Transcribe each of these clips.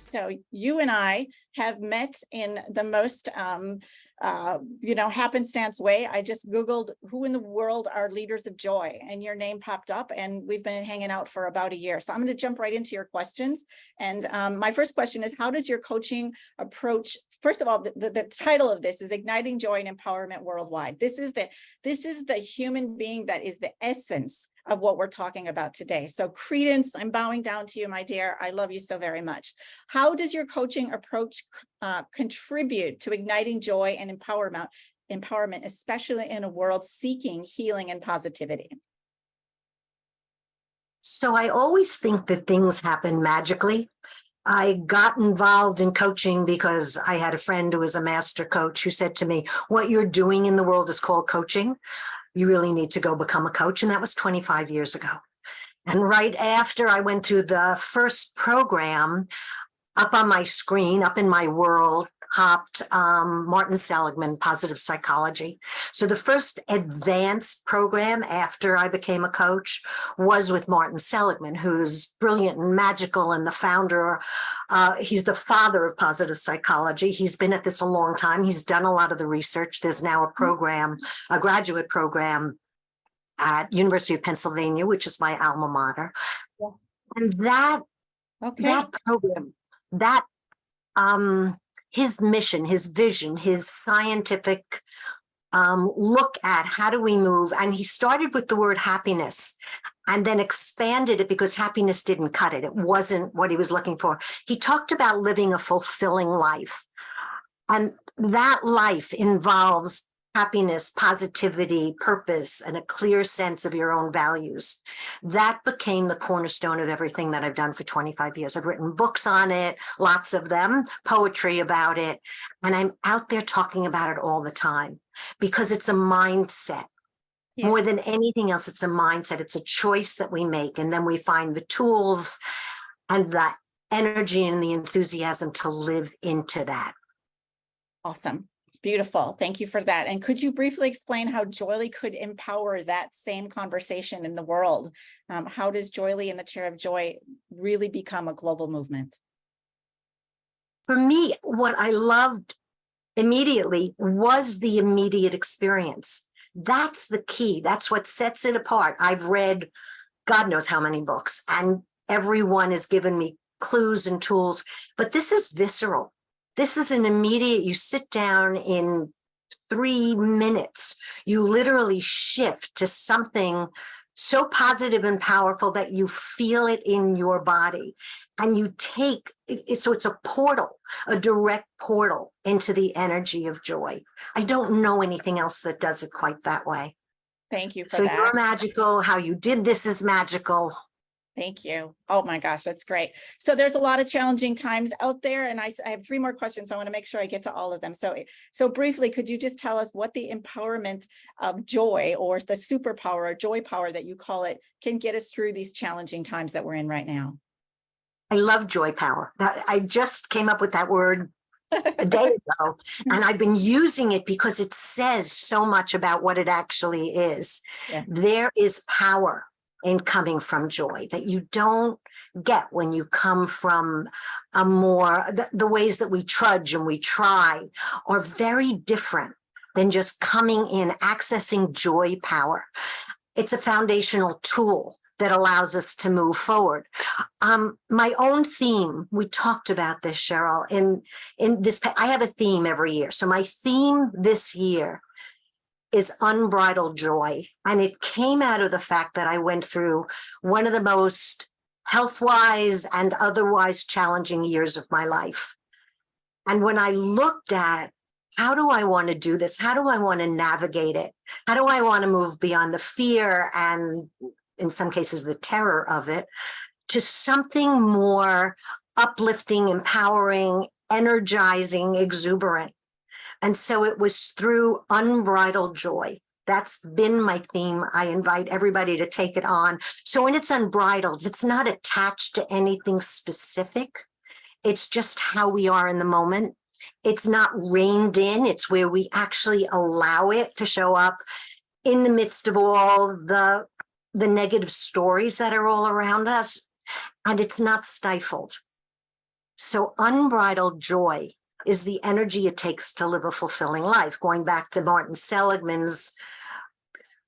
So you and I have met in the most, happenstance way. I just Googled who in the world are leaders of joy, and your name popped up, and we've been hanging out for about a year. So I'm going to jump right into your questions. And my first question is, how does your coaching approach? First of all, the title of this is Igniting Joy and Empowerment Worldwide. This is the human being that is the essence of what we're talking about today. So Credence, I'm bowing down to you, my dear. I love you so very much. How does your coaching approach contribute to igniting joy and empowerment, especially in a world seeking healing and positivity? So I always think that things happen magically. I got involved in coaching because I had a friend who was a master coach who said to me, what you're doing in the world is called coaching. You really need to go become a coach. And that was 25 years ago. And right after I went through the first program, up on my screen, up in my world, hopped Martin Seligman, Positive Psychology. So the first advanced program after I became a coach was with Martin Seligman, who's brilliant and magical and the founder. He's the father of positive psychology. He's been at this a long time. He's done a lot of the research. There's now a program, a graduate program at University of Pennsylvania, which is my alma mater. Yeah. And that program, his mission, his vision, his scientific look at how do we move. And he started with the word happiness and then expanded it because happiness didn't cut it. It wasn't what he was looking for. He talked about living a fulfilling life. And that life involves happiness, positivity, purpose, and a clear sense of your own values. That became the cornerstone of everything that I've done for 25 years. I've written books on it, lots of them, poetry about it, and I'm out there talking about it all the time because it's a mindset. Yes. More than anything else, it's a mindset. It's a choice that we make, and then we find the tools and the energy and the enthusiasm to live into that. Awesome. Beautiful. Thank you for that. And could you briefly explain how JOYELY could empower that same conversation in the world? How does JOYELY and the Chair of Joy really become a global movement? For me, what I loved immediately was the immediate experience. That's the key. That's what sets it apart. I've read God knows how many books, and everyone has given me clues and tools, but this is visceral. This is an immediate, you sit down in 3 minutes, you literally shift to something so positive and powerful that you feel it in your body. And you take, so it's a portal, a direct portal into the energy of joy. I don't know anything else that does it quite that way. Thank you for that. So you're magical, how you did this is magical. Thank you. Oh my gosh, that's great. So there's a lot of challenging times out there, and I have 3 more questions. So I want to make sure I get to all of them. So briefly, could you just tell us what the empowerment of joy, or the superpower or joy power that you call it, can get us through these challenging times that we're in right now? I love joy power. I just came up with that word a day ago, and I've been using it because it says so much about what it actually is. Yeah. There is power in coming from joy that you don't get when you come from a more, the ways that we trudge and we try are very different than just coming in, accessing joy power. It's a foundational tool that allows us to move forward. My own theme, we talked about this, Cheryl, in this, I have a theme every year. So my theme this year is unbridled joy. And it came out of the fact that I went through one of the most health-wise and otherwise challenging years of my life. And when I looked at how do I want to do this? How do I want to navigate it? How do I want to move beyond the fear and in some cases the terror of it to something more uplifting, empowering, energizing, exuberant? And so it was through unbridled joy. That's been my theme. I invite everybody to take it on. So when it's unbridled, it's not attached to anything specific. It's just how we are in the moment. It's not reined in. It's where we actually allow it to show up in the midst of all the negative stories that are all around us. And it's not stifled. So unbridled joy is the energy it takes to live a fulfilling life. Going back to Martin Seligman's,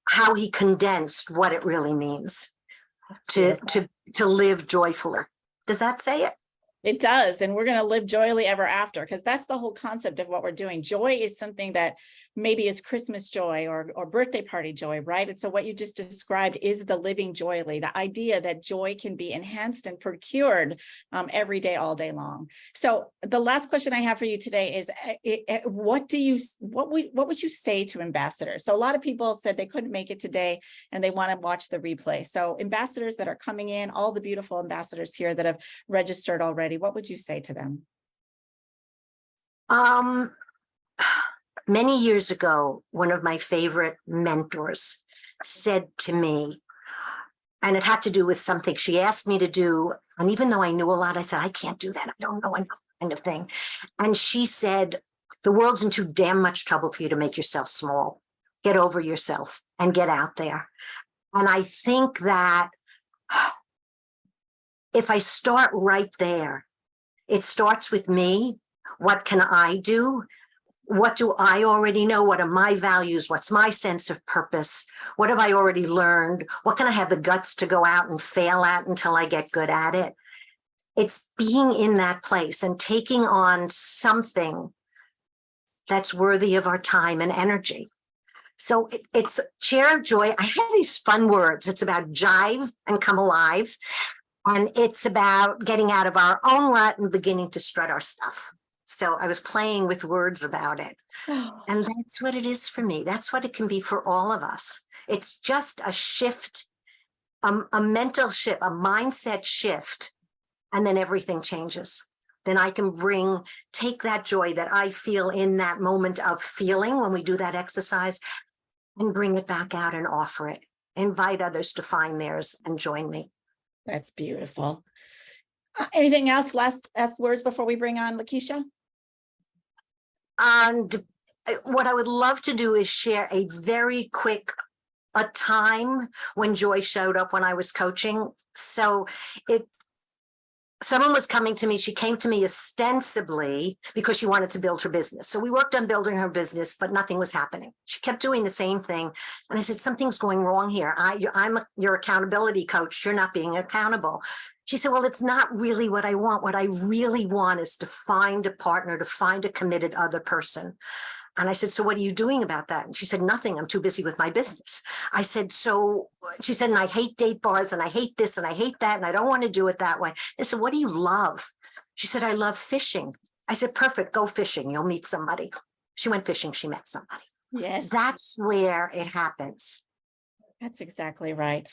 how he condensed what it really means to live joyfully. Does that say it? It does. And we're going to live joyily ever after, because that's the whole concept of what we're doing. Joy is something that maybe is Christmas joy or birthday party joy, right? And so what you just described is the living joyily, the idea that joy can be enhanced and procured every day, all day long. So the last question I have for you today is, what would you say to ambassadors? So a lot of people said they couldn't make it today and they want to watch the replay. So ambassadors that are coming in, all the beautiful ambassadors here that have registered already, what would you say to them? Many years ago, one of my favorite mentors said to me, and it had to do with something she asked me to do. And even though I knew a lot, I said, I can't do that. I don't know, kind of thing. And she said, the world's in too damn much trouble for you to make yourself small. Get over yourself and get out there. And I think that if I start right there, it starts with me. What can I do? What do I already know? What are my values? What's my sense of purpose? What have I already learned? What can I have the guts to go out and fail at until I get good at it? It's being in that place and taking on something that's worthy of our time and energy. So it's Chair of Joy. I have these fun words. It's about jive and come alive. And it's about getting out of our own rut and beginning to strut our stuff. So I was playing with words about it. And that's what it is for me. That's what it can be for all of us. It's just a shift, a mental shift, a mindset shift, and then everything changes. Then I can take that joy that I feel in that moment of feeling when we do that exercise and bring it back out and offer it. Invite others to find theirs and join me. That's beautiful. Anything else? Last words before we bring on Lakeisha? And what I would love to do is share a very quick time when joy showed up when I was coaching. So someone was coming to me. She came to me ostensibly because she wanted to build her business. So we worked on building her business, but nothing was happening. She kept doing the same thing. And I said, something's going wrong here. I'm your accountability coach. You're not being accountable. She said, well, it's not really what I want. What I really want is to find a partner, to find a committed other person. And I said, so what are you doing about that? And she said, nothing. I'm too busy with my business. I said, she said, and I hate date bars and I hate this and I hate that. And I don't want to do it that way. I said, what do you love? She said, I love fishing. I said, perfect. Go fishing. You'll meet somebody. She went fishing. She met somebody. Yes. That's where it happens. That's exactly right.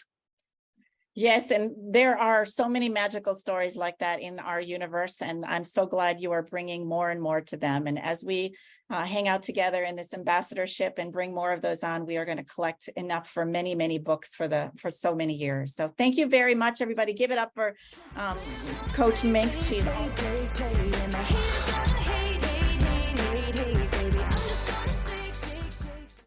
Yes, and there are so many magical stories like that in our universe, and I'm so glad you are bringing more and more to them. And as we hang out together in this ambassadorship and bring more of those on, we are going to collect enough for many, many books for so many years. So thank you very much, everybody. Give it up for Coach Minx. She's